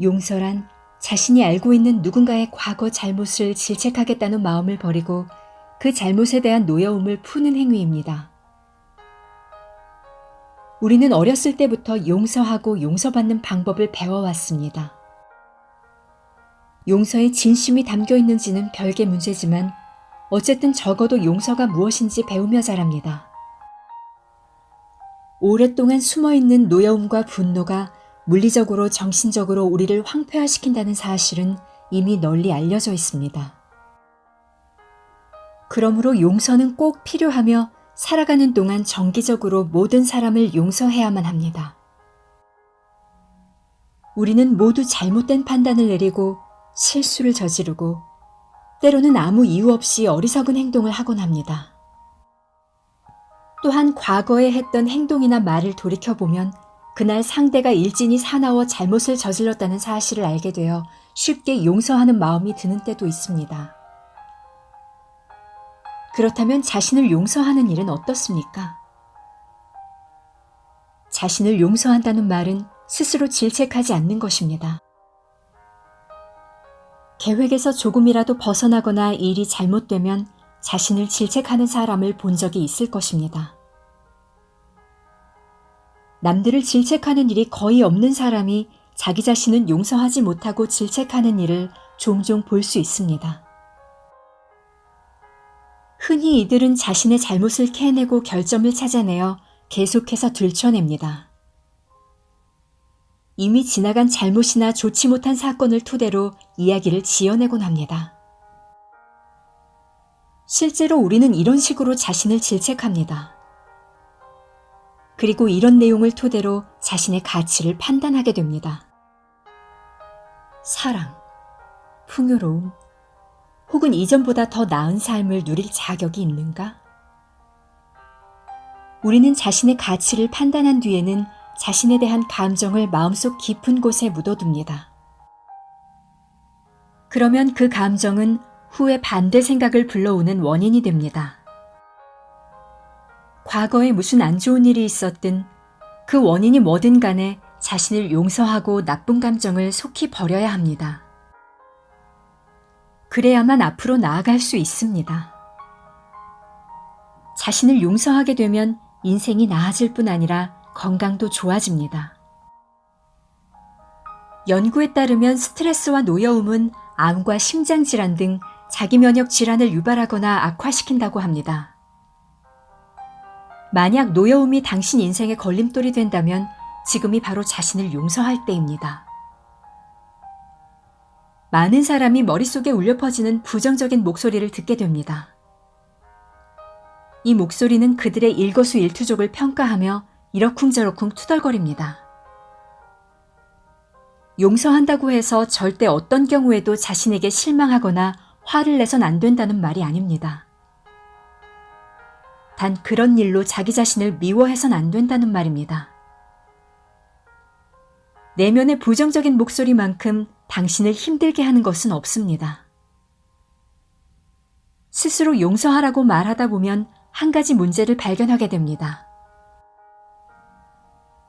용서란 자신이 알고 있는 누군가의 과거 잘못을 질책하겠다는 마음을 버리고 그 잘못에 대한 노여움을 푸는 행위입니다. 우리는 어렸을 때부터 용서하고 용서받는 방법을 배워왔습니다. 용서에 진심이 담겨 있는지는 별개 문제지만 어쨌든 적어도 용서가 무엇인지 배우며 자랍니다. 오랫동안 숨어있는 노여움과 분노가 물리적으로 정신적으로 우리를 황폐화시킨다는 사실은 이미 널리 알려져 있습니다. 그러므로 용서는 꼭 필요하며 살아가는 동안 정기적으로 모든 사람을 용서해야만 합니다. 우리는 모두 잘못된 판단을 내리고 실수를 저지르고 때로는 아무 이유 없이 어리석은 행동을 하곤 합니다. 또한 과거에 했던 행동이나 말을 돌이켜보면 그날 상대가 일진이 사나워 잘못을 저질렀다는 사실을 알게 되어 쉽게 용서하는 마음이 드는 때도 있습니다. 그렇다면 자신을 용서하는 일은 어떻습니까? 자신을 용서한다는 말은 스스로 질책하지 않는 것입니다. 계획에서 조금이라도 벗어나거나 일이 잘못되면 자신을 질책하는 사람을 본 적이 있을 것입니다. 남들을 질책하는 일이 거의 없는 사람이 자기 자신은 용서하지 못하고 질책하는 일을 종종 볼 수 있습니다. 흔히 이들은 자신의 잘못을 캐내고 결점을 찾아내어 계속해서 들춰냅니다. 이미 지나간 잘못이나 좋지 못한 사건을 토대로 이야기를 지어내곤 합니다. 실제로 우리는 이런 식으로 자신을 질책합니다. 그리고 이런 내용을 토대로 자신의 가치를 판단하게 됩니다. 사랑, 풍요로움, 혹은 이전보다 더 나은 삶을 누릴 자격이 있는가? 우리는 자신의 가치를 판단한 뒤에는 자신에 대한 감정을 마음속 깊은 곳에 묻어둡니다. 그러면 그 감정은 후에 반대 생각을 불러오는 원인이 됩니다. 과거에 무슨 안 좋은 일이 있었든 그 원인이 뭐든 간에 자신을 용서하고 나쁜 감정을 속히 버려야 합니다. 그래야만 앞으로 나아갈 수 있습니다. 자신을 용서하게 되면 인생이 나아질 뿐 아니라 건강도 좋아집니다. 연구에 따르면 스트레스와 노여움은 암과 심장질환 등 자기 면역 질환을 유발하거나 악화시킨다고 합니다. 만약 노여움이 당신 인생의 걸림돌이 된다면 지금이 바로 자신을 용서할 때입니다. 많은 사람이 머릿속에 울려 퍼지는 부정적인 목소리를 듣게 됩니다. 이 목소리는 그들의 일거수일투족을 평가하며 이러쿵저러쿵 투덜거립니다. 용서한다고 해서 절대 어떤 경우에도 자신에게 실망하거나 화를 내선 안 된다는 말이 아닙니다. 단 그런 일로 자기 자신을 미워해선 안 된다는 말입니다. 내면의 부정적인 목소리만큼 당신을 힘들게 하는 것은 없습니다. 스스로 용서하라고 말하다 보면 한 가지 문제를 발견하게 됩니다.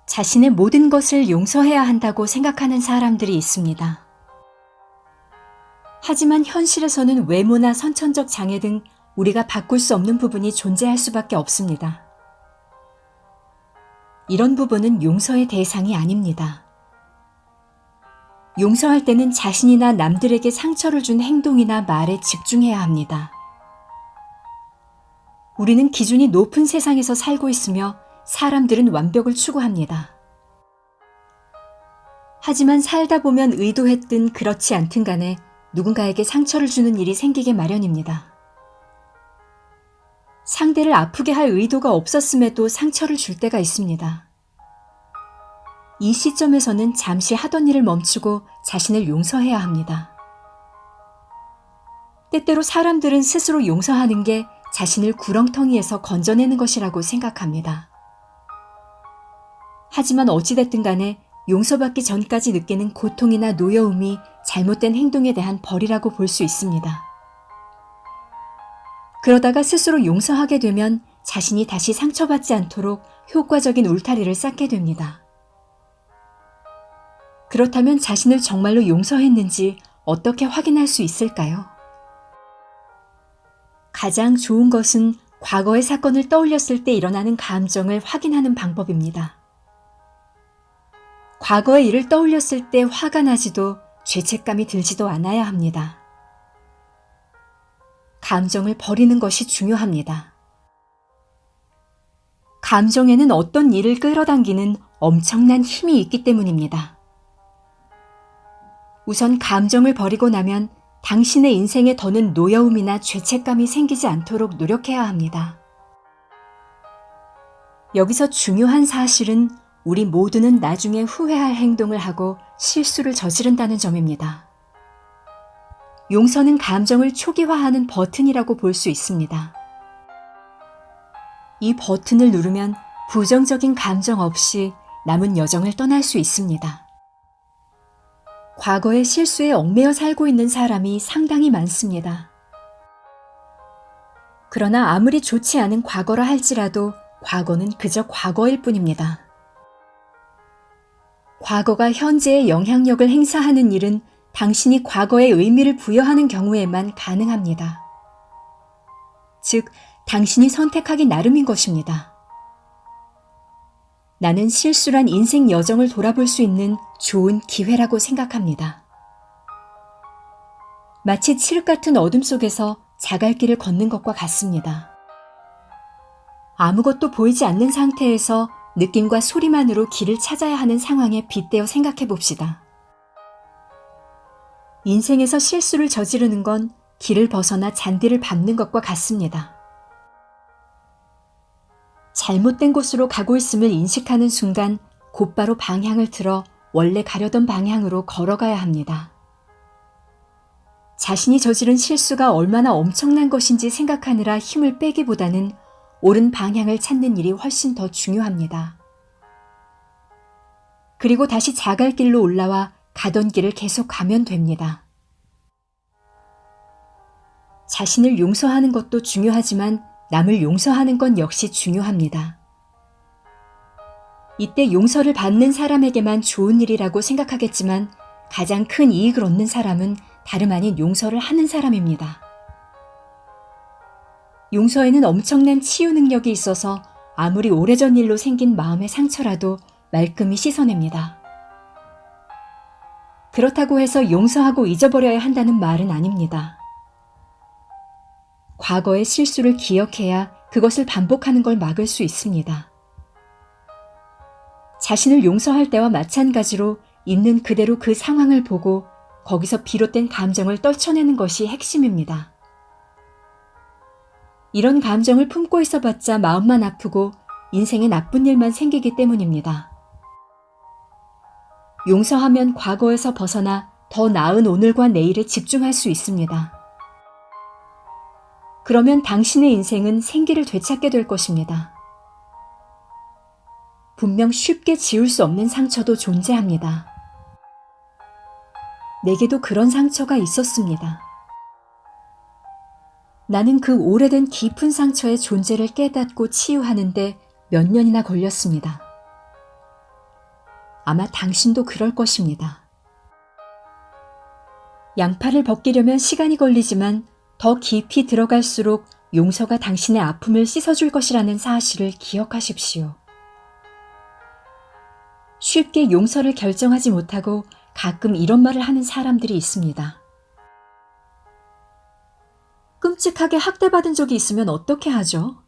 자신의 모든 것을 용서해야 한다고 생각하는 사람들이 있습니다. 하지만 현실에서는 외모나 선천적 장애 등 우리가 바꿀 수 없는 부분이 존재할 수밖에 없습니다. 이런 부분은 용서의 대상이 아닙니다. 용서할 때는 자신이나 남들에게 상처를 준 행동이나 말에 집중해야 합니다. 우리는 기준이 높은 세상에서 살고 있으며 사람들은 완벽을 추구합니다. 하지만 살다 보면 의도했든 그렇지 않든 간에 누군가에게 상처를 주는 일이 생기게 마련입니다. 상대를 아프게 할 의도가 없었음에도 상처를 줄 때가 있습니다. 이 시점에서는 잠시 하던 일을 멈추고 자신을 용서해야 합니다. 때때로 사람들은 스스로 용서하는 게 자신을 구렁텅이에서 건져내는 것이라고 생각합니다. 하지만 어찌됐든 간에 용서받기 전까지 느끼는 고통이나 노여움이 잘못된 행동에 대한 벌이라고 볼 수 있습니다. 그러다가 스스로 용서하게 되면 자신이 다시 상처받지 않도록 효과적인 울타리를 쌓게 됩니다. 그렇다면 자신을 정말로 용서했는지 어떻게 확인할 수 있을까요? 가장 좋은 것은 과거의 사건을 떠올렸을 때 일어나는 감정을 확인하는 방법입니다. 과거의 일을 떠올렸을 때 화가 나지도 죄책감이 들지도 않아야 합니다. 감정을 버리는 것이 중요합니다. 감정에는 어떤 일을 끌어당기는 엄청난 힘이 있기 때문입니다. 우선 감정을 버리고 나면 당신의 인생에 더는 노여움이나 죄책감이 생기지 않도록 노력해야 합니다. 여기서 중요한 사실은 우리 모두는 나중에 후회할 행동을 하고 실수를 저지른다는 점입니다. 용서는 감정을 초기화하는 버튼이라고 볼 수 있습니다. 이 버튼을 누르면 부정적인 감정 없이 남은 여정을 떠날 수 있습니다. 과거의 실수에 얽매여 살고 있는 사람이 상당히 많습니다. 그러나 아무리 좋지 않은 과거라 할지라도 과거는 그저 과거일 뿐입니다. 과거가 현재의 영향력을 행사하는 일은 당신이 과거에 의미를 부여하는 경우에만 가능합니다. 즉, 당신이 선택하기 나름인 것입니다. 나는 실수란 인생 여정을 돌아볼 수 있는 좋은 기회라고 생각합니다. 마치 칠흑 같은 어둠 속에서 자갈길을 걷는 것과 같습니다. 아무것도 보이지 않는 상태에서 느낌과 소리만으로 길을 찾아야 하는 상황에 빗대어 생각해 봅시다. 인생에서 실수를 저지르는 건 길을 벗어나 잔디를 밟는 것과 같습니다. 잘못된 곳으로 가고 있음을 인식하는 순간 곧바로 방향을 틀어 원래 가려던 방향으로 걸어가야 합니다. 자신이 저지른 실수가 얼마나 엄청난 것인지 생각하느라 힘을 빼기보다는 옳은 방향을 찾는 일이 훨씬 더 중요합니다. 그리고 다시 자갈길로 올라와 가던 길을 계속 가면 됩니다. 자신을 용서하는 것도 중요하지만 남을 용서하는 건 역시 중요합니다. 이때 용서를 받는 사람에게만 좋은 일이라고 생각하겠지만 가장 큰 이익을 얻는 사람은 다름 아닌 용서를 하는 사람입니다. 용서에는 엄청난 치유 능력이 있어서 아무리 오래전 일로 생긴 마음의 상처라도 말끔히 씻어냅니다. 그렇다고 해서 용서하고 잊어버려야 한다는 말은 아닙니다. 과거의 실수를 기억해야 그것을 반복하는 걸 막을 수 있습니다. 자신을 용서할 때와 마찬가지로 있는 그대로 그 상황을 보고 거기서 비롯된 감정을 떨쳐내는 것이 핵심입니다. 이런 감정을 품고 있어봤자 마음만 아프고 인생에 나쁜 일만 생기기 때문입니다. 용서하면 과거에서 벗어나 더 나은 오늘과 내일에 집중할 수 있습니다. 그러면 당신의 인생은 생기를 되찾게 될 것입니다. 분명 쉽게 지울 수 없는 상처도 존재합니다. 내게도 그런 상처가 있었습니다. 나는 그 오래된 깊은 상처의 존재를 깨닫고 치유하는데 몇 년이나 걸렸습니다. 아마 당신도 그럴 것입니다. 양팔을 벗기려면 시간이 걸리지만 더 깊이 들어갈수록 용서가 당신의 아픔을 씻어줄 것이라는 사실을 기억하십시오. 쉽게 용서를 결정하지 못하고 가끔 이런 말을 하는 사람들이 있습니다. 끔찍하게 학대받은 적이 있으면 어떻게 하죠?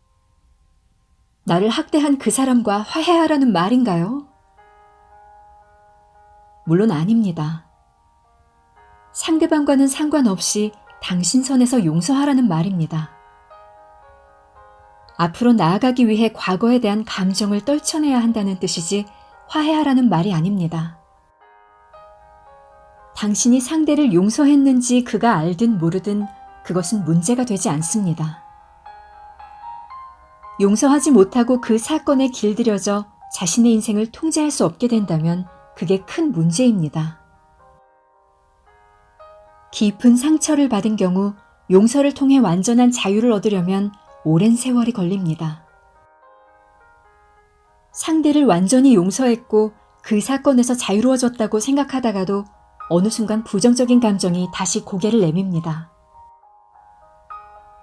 나를 학대한 그 사람과 화해하라는 말인가요? 물론 아닙니다. 상대방과는 상관없이 당신 선에서 용서하라는 말입니다. 앞으로 나아가기 위해 과거에 대한 감정을 떨쳐내야 한다는 뜻이지 화해하라는 말이 아닙니다. 당신이 상대를 용서했는지 그가 알든 모르든 그것은 문제가 되지 않습니다. 용서하지 못하고 그 사건에 길들여져 자신의 인생을 통제할 수 없게 된다면 그게 큰 문제입니다. 깊은 상처를 받은 경우 용서를 통해 완전한 자유를 얻으려면 오랜 세월이 걸립니다. 상대를 완전히 용서했고 그 사건에서 자유로워졌다고 생각하다가도 어느 순간 부정적인 감정이 다시 고개를 내밉니다.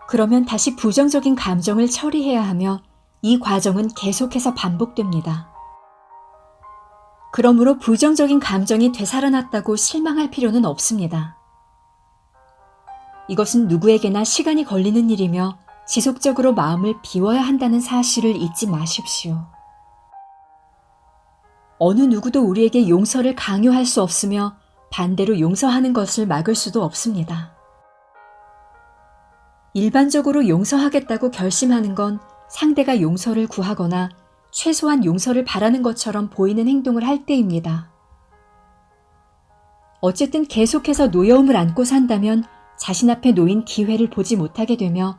그러면 다시 부정적인 감정을 처리해야 하며 이 과정은 계속해서 반복됩니다. 그러므로 부정적인 감정이 되살아났다고 실망할 필요는 없습니다. 이것은 누구에게나 시간이 걸리는 일이며 지속적으로 마음을 비워야 한다는 사실을 잊지 마십시오. 어느 누구도 우리에게 용서를 강요할 수 없으며 반대로 용서하는 것을 막을 수도 없습니다. 일반적으로 용서하겠다고 결심하는 건 상대가 용서를 구하거나 최소한 용서를 바라는 것처럼 보이는 행동을 할 때입니다. 어쨌든 계속해서 노여움을 안고 산다면 자신 앞에 놓인 기회를 보지 못하게 되며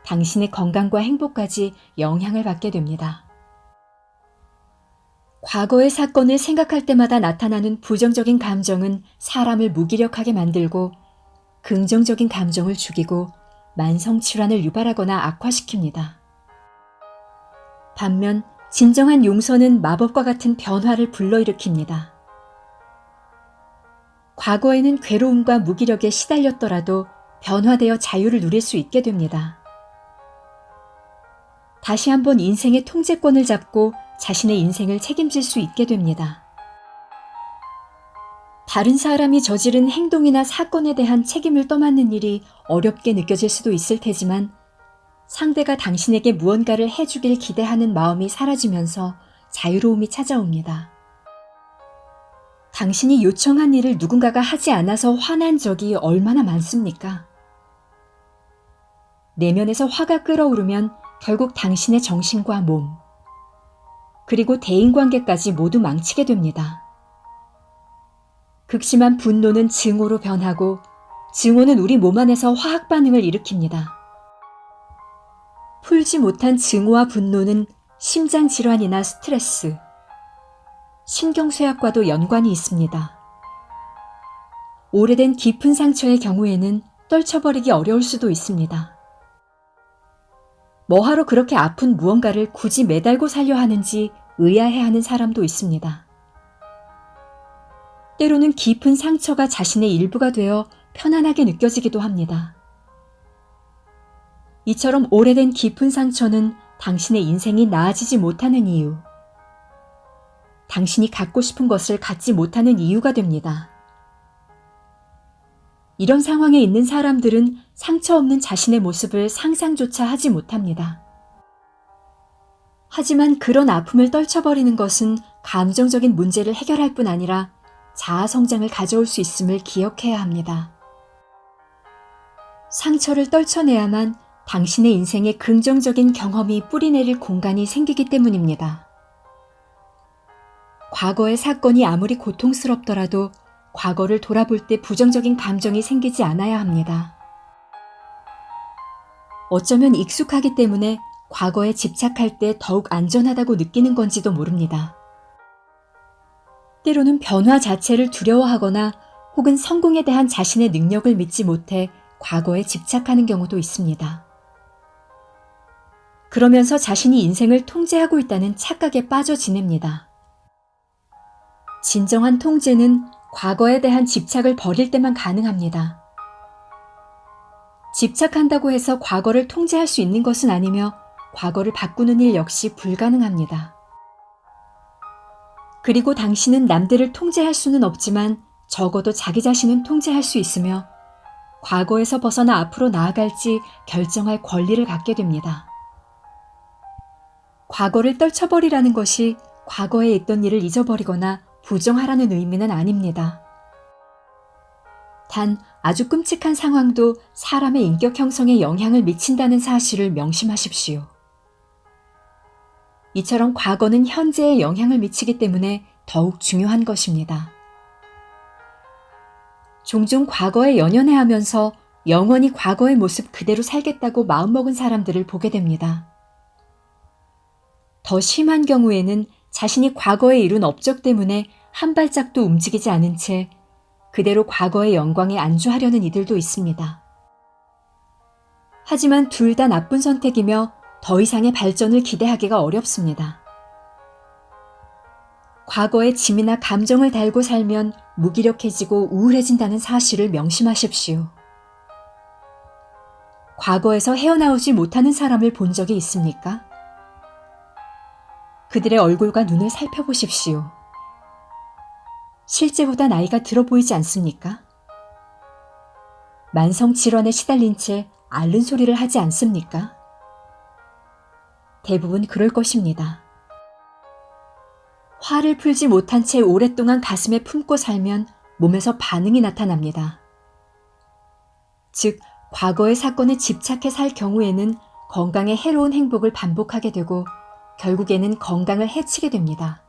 당신의 건강과 행복까지 영향을 받게 됩니다. 과거의 사건을 생각할 때마다 나타나는 부정적인 감정은 사람을 무기력하게 만들고 긍정적인 감정을 죽이고 만성질환을 유발하거나 악화시킵니다. 반면 진정한 용서는 마법과 같은 변화를 불러일으킵니다. 과거에는 괴로움과 무기력에 시달렸더라도 변화되어 자유를 누릴 수 있게 됩니다. 다시 한번 인생의 통제권을 잡고 자신의 인생을 책임질 수 있게 됩니다. 다른 사람이 저지른 행동이나 사건에 대한 책임을 떠맡는 일이 어렵게 느껴질 수도 있을 테지만 상대가 당신에게 무언가를 해주길 기대하는 마음이 사라지면서 자유로움이 찾아옵니다. 당신이 요청한 일을 누군가가 하지 않아서 화난 적이 얼마나 많습니까? 내면에서 화가 끓어오르면 결국 당신의 정신과 몸, 그리고 대인관계까지 모두 망치게 됩니다. 극심한 분노는 증오로 변하고 증오는 우리 몸 안에서 화학 반응을 일으킵니다. 풀지 못한 증오와 분노는 심장 질환이나 스트레스, 신경쇠약과도 연관이 있습니다. 오래된 깊은 상처의 경우에는 떨쳐버리기 어려울 수도 있습니다. 뭐하러 그렇게 아픈 무언가를 굳이 매달고 살려 하는지 의아해하는 사람도 있습니다. 때로는 깊은 상처가 자신의 일부가 되어 편안하게 느껴지기도 합니다. 이처럼 오래된 깊은 상처는 당신의 인생이 나아지지 못하는 이유, 당신이 갖고 싶은 것을 갖지 못하는 이유가 됩니다. 이런 상황에 있는 사람들은 상처 없는 자신의 모습을 상상조차 하지 못합니다. 하지만 그런 아픔을 떨쳐버리는 것은 감정적인 문제를 해결할 뿐 아니라 자아 성장을 가져올 수 있음을 기억해야 합니다. 상처를 떨쳐내야만 당신의 인생에 긍정적인 경험이 뿌리내릴 공간이 생기기 때문입니다. 과거의 사건이 아무리 고통스럽더라도 과거를 돌아볼 때 부정적인 감정이 생기지 않아야 합니다. 어쩌면 익숙하기 때문에 과거에 집착할 때 더욱 안전하다고 느끼는 건지도 모릅니다. 때로는 변화 자체를 두려워하거나 혹은 성공에 대한 자신의 능력을 믿지 못해 과거에 집착하는 경우도 있습니다. 그러면서 자신이 인생을 통제하고 있다는 착각에 빠져 지냅니다. 진정한 통제는 과거에 대한 집착을 버릴 때만 가능합니다. 집착한다고 해서 과거를 통제할 수 있는 것은 아니며 과거를 바꾸는 일 역시 불가능합니다. 그리고 당신은 남들을 통제할 수는 없지만 적어도 자기 자신은 통제할 수 있으며 과거에서 벗어나 앞으로 나아갈지 결정할 권리를 갖게 됩니다. 과거를 떨쳐버리라는 것이 과거에 있던 일을 잊어버리거나 부정하라는 의미는 아닙니다. 단 아주 끔찍한 상황도 사람의 인격 형성에 영향을 미친다는 사실을 명심하십시오. 이처럼 과거는 현재에 영향을 미치기 때문에 더욱 중요한 것입니다. 종종 과거에 연연해하면서 영원히 과거의 모습 그대로 살겠다고 마음먹은 사람들을 보게 됩니다. 더 심한 경우에는 자신이 과거에 이룬 업적 때문에 한 발짝도 움직이지 않은 채 그대로 과거의 영광에 안주하려는 이들도 있습니다. 하지만 둘 다 나쁜 선택이며 더 이상의 발전을 기대하기가 어렵습니다. 과거의 짐이나 감정을 달고 살면 무기력해지고 우울해진다는 사실을 명심하십시오. 과거에서 헤어나오지 못하는 사람을 본 적이 있습니까? 그들의 얼굴과 눈을 살펴보십시오. 실제보다 나이가 들어 보이지 않습니까? 만성질환에 시달린 채 앓는 소리를 하지 않습니까? 대부분 그럴 것입니다. 화를 풀지 못한 채 오랫동안 가슴에 품고 살면 몸에서 반응이 나타납니다. 즉, 과거의 사건에 집착해 살 경우에는 건강에 해로운 행복을 반복하게 되고 결국에는 건강을 해치게 됩니다.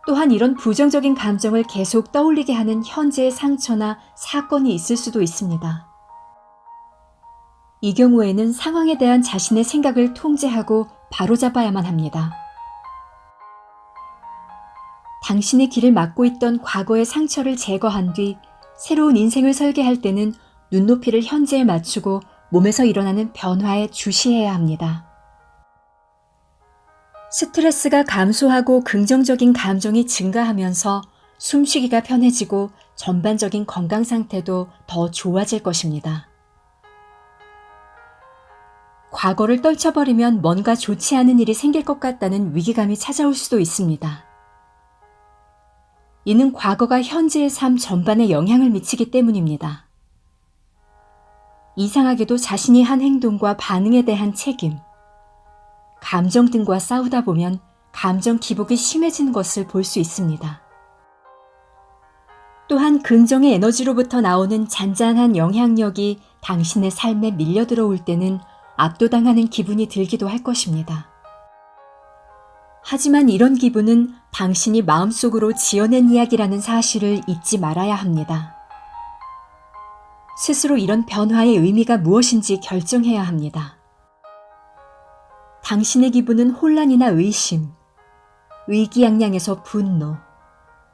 또한 이런 부정적인 감정을 계속 떠올리게 하는 현재의 상처나 사건이 있을 수도 있습니다. 이 경우에는 상황에 대한 자신의 생각을 통제하고 바로잡아야만 합니다. 당신의 길을 막고 있던 과거의 상처를 제거한 뒤 새로운 인생을 설계할 때는 눈높이를 현재에 맞추고 몸에서 일어나는 변화에 주시해야 합니다. 스트레스가 감소하고 긍정적인 감정이 증가하면서 숨쉬기가 편해지고 전반적인 건강 상태도 더 좋아질 것입니다. 과거를 떨쳐버리면 뭔가 좋지 않은 일이 생길 것 같다는 위기감이 찾아올 수도 있습니다. 이는 과거가 현재의 삶 전반에 영향을 미치기 때문입니다. 이상하게도 자신이 한 행동과 반응에 대한 책임, 감정 등과 싸우다 보면 감정 기복이 심해진 것을 볼 수 있습니다. 또한 긍정의 에너지로부터 나오는 잔잔한 영향력이 당신의 삶에 밀려 들어올 때는 압도당하는 기분이 들기도 할 것입니다. 하지만 이런 기분은 당신이 마음속으로 지어낸 이야기라는 사실을 잊지 말아야 합니다. 스스로 이런 변화의 의미가 무엇인지 결정해야 합니다. 당신의 기분은 혼란이나 의심, 의기양양에서 분노,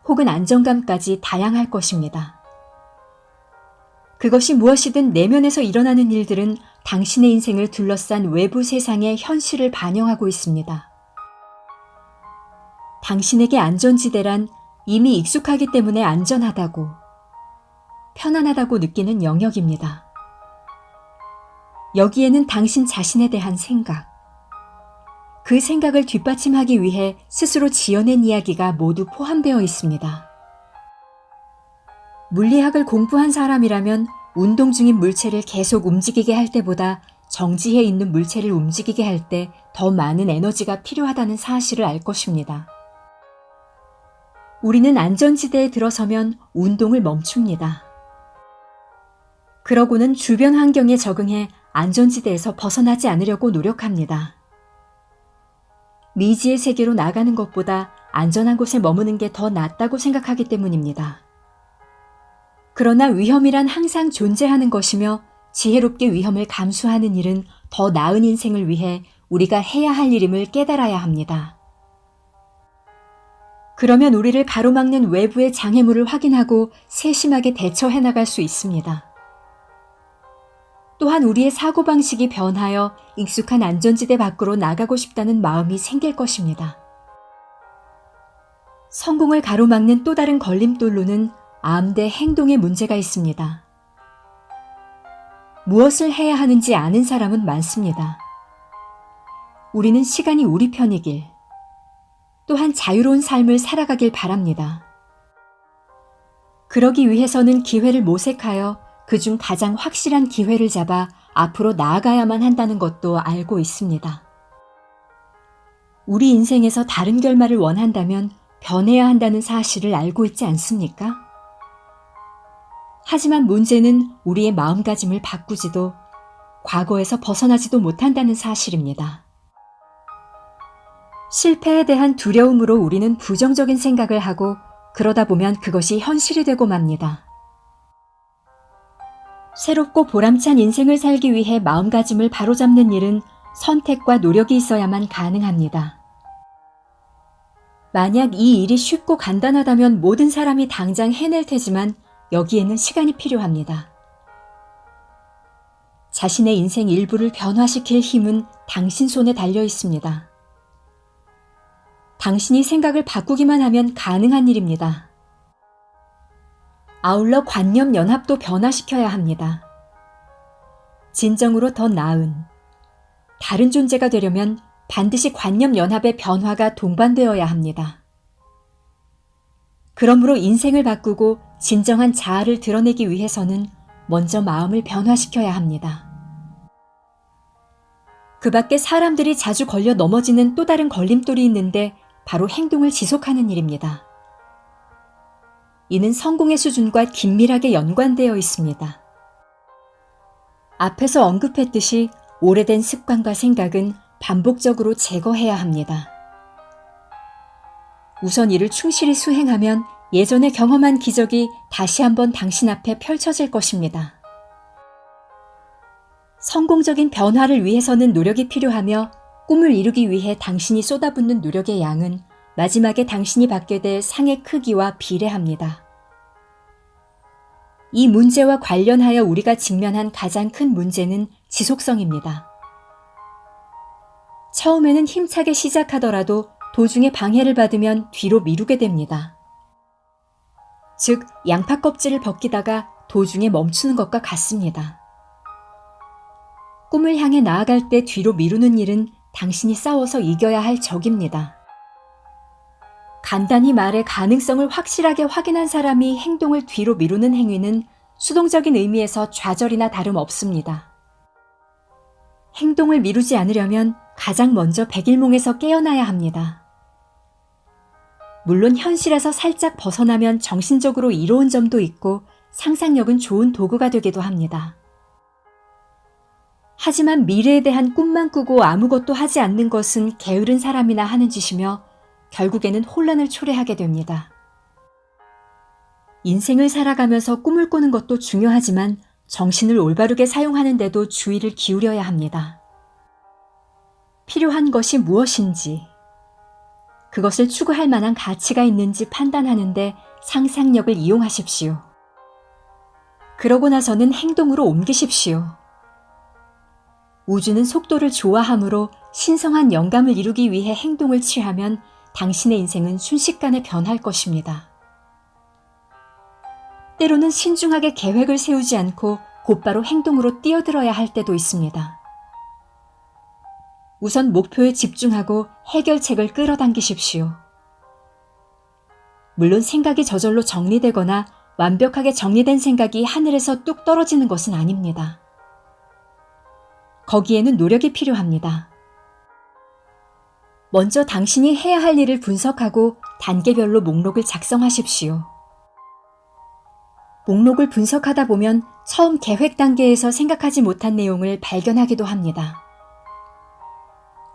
혹은 안정감까지 다양할 것입니다. 그것이 무엇이든 내면에서 일어나는 일들은 당신의 인생을 둘러싼 외부 세상의 현실을 반영하고 있습니다. 당신에게 안전지대란 이미 익숙하기 때문에 안전하다고, 편안하다고 느끼는 영역입니다. 여기에는 당신 자신에 대한 생각, 그 생각을 뒷받침하기 위해 스스로 지어낸 이야기가 모두 포함되어 있습니다. 물리학을 공부한 사람이라면 운동 중인 물체를 계속 움직이게 할 때보다 정지해 있는 물체를 움직이게 할 때 더 많은 에너지가 필요하다는 사실을 알 것입니다. 우리는 안전지대에 들어서면 운동을 멈춥니다. 그러고는 주변 환경에 적응해 안전지대에서 벗어나지 않으려고 노력합니다. 미지의 세계로 나가는 것보다 안전한 곳에 머무는 게 더 낫다고 생각하기 때문입니다. 그러나 위험이란 항상 존재하는 것이며 지혜롭게 위험을 감수하는 일은 더 나은 인생을 위해 우리가 해야 할 일임을 깨달아야 합니다. 그러면 우리를 가로막는 외부의 장애물을 확인하고 세심하게 대처해 나갈 수 있습니다. 또한 우리의 사고방식이 변하여 익숙한 안전지대 밖으로 나가고 싶다는 마음이 생길 것입니다. 성공을 가로막는 또 다른 걸림돌로는 암대 행동에 문제가 있습니다. 무엇을 해야 하는지 아는 사람은 많습니다. 우리는 시간이 우리 편이길, 또한 자유로운 삶을 살아가길 바랍니다. 그러기 위해서는 기회를 모색하여 그중 가장 확실한 기회를 잡아 앞으로 나아가야만 한다는 것도 알고 있습니다. 우리 인생에서 다른 결말을 원한다면 변해야 한다는 사실을 알고 있지 않습니까? 하지만 문제는 우리의 마음가짐을 바꾸지도 과거에서 벗어나지도 못한다는 사실입니다. 실패에 대한 두려움으로 우리는 부정적인 생각을 하고 그러다 보면 그것이 현실이 되고 맙니다. 새롭고 보람찬 인생을 살기 위해 마음가짐을 바로잡는 일은 선택과 노력이 있어야만 가능합니다. 만약 이 일이 쉽고 간단하다면 모든 사람이 당장 해낼 테지만 여기에는 시간이 필요합니다. 자신의 인생 일부를 변화시킬 힘은 당신 손에 달려 있습니다. 당신이 생각을 바꾸기만 하면 가능한 일입니다. 아울러 관념 연합도 변화시켜야 합니다. 진정으로 더 나은, 다른 존재가 되려면 반드시 관념 연합의 변화가 동반되어야 합니다. 그러므로 인생을 바꾸고 진정한 자아를 드러내기 위해서는 먼저 마음을 변화시켜야 합니다. 그 밖에 사람들이 자주 걸려 넘어지는 또 다른 걸림돌이 있는데 바로 행동을 지속하는 일입니다. 이는 성공의 수준과 긴밀하게 연관되어 있습니다. 앞에서 언급했듯이 오래된 습관과 생각은 반복적으로 제거해야 합니다. 우선 이를 충실히 수행하면 예전에 경험한 기적이 다시 한번 당신 앞에 펼쳐질 것입니다. 성공적인 변화를 위해서는 노력이 필요하며 꿈을 이루기 위해 당신이 쏟아붓는 노력의 양은 마지막에 당신이 받게 될 상의 크기와 비례합니다. 이 문제와 관련하여 우리가 직면한 가장 큰 문제는 지속성입니다. 처음에는 힘차게 시작하더라도 도중에 방해를 받으면 뒤로 미루게 됩니다. 즉, 양파 껍질을 벗기다가 도중에 멈추는 것과 같습니다. 꿈을 향해 나아갈 때 뒤로 미루는 일은 당신이 싸워서 이겨야 할 적입니다. 간단히 말해 가능성을 확실하게 확인한 사람이 행동을 뒤로 미루는 행위는 수동적인 의미에서 좌절이나 다름없습니다. 행동을 미루지 않으려면 가장 먼저 백일몽에서 깨어나야 합니다. 물론 현실에서 살짝 벗어나면 정신적으로 이로운 점도 있고 상상력은 좋은 도구가 되기도 합니다. 하지만 미래에 대한 꿈만 꾸고 아무것도 하지 않는 것은 게으른 사람이나 하는 짓이며 결국에는 혼란을 초래하게 됩니다. 인생을 살아가면서 꿈을 꾸는 것도 중요하지만 정신을 올바르게 사용하는 데도 주의를 기울여야 합니다. 필요한 것이 무엇인지, 그것을 추구할 만한 가치가 있는지 판단하는데 상상력을 이용하십시오. 그러고 나서는 행동으로 옮기십시오. 우주는 속도를 좋아하므로 신성한 영감을 이루기 위해 행동을 취하면 당신의 인생은 순식간에 변할 것입니다. 때로는 신중하게 계획을 세우지 않고 곧바로 행동으로 뛰어들어야 할 때도 있습니다. 우선 목표에 집중하고 해결책을 끌어당기십시오. 물론 생각이 저절로 정리되거나 완벽하게 정리된 생각이 하늘에서 뚝 떨어지는 것은 아닙니다. 거기에는 노력이 필요합니다. 먼저 당신이 해야 할 일을 분석하고 단계별로 목록을 작성하십시오. 목록을 분석하다 보면 처음 계획 단계에서 생각하지 못한 내용을 발견하기도 합니다.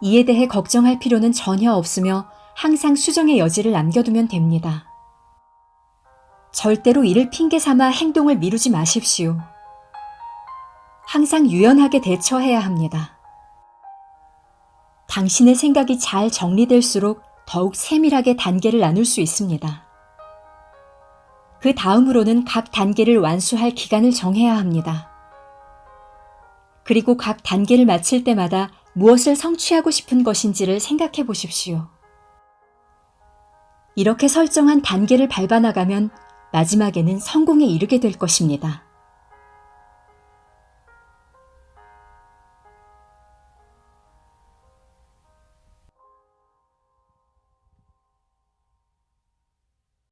이에 대해 걱정할 필요는 전혀 없으며 항상 수정의 여지를 남겨두면 됩니다. 절대로 이를 핑계 삼아 행동을 미루지 마십시오. 항상 유연하게 대처해야 합니다. 당신의 생각이 잘 정리될수록 더욱 세밀하게 단계를 나눌 수 있습니다. 그 다음으로는 각 단계를 완수할 기간을 정해야 합니다. 그리고 각 단계를 마칠 때마다 무엇을 성취하고 싶은 것인지를 생각해 보십시오. 이렇게 설정한 단계를 밟아 나가면 마지막에는 성공에 이르게 될 것입니다.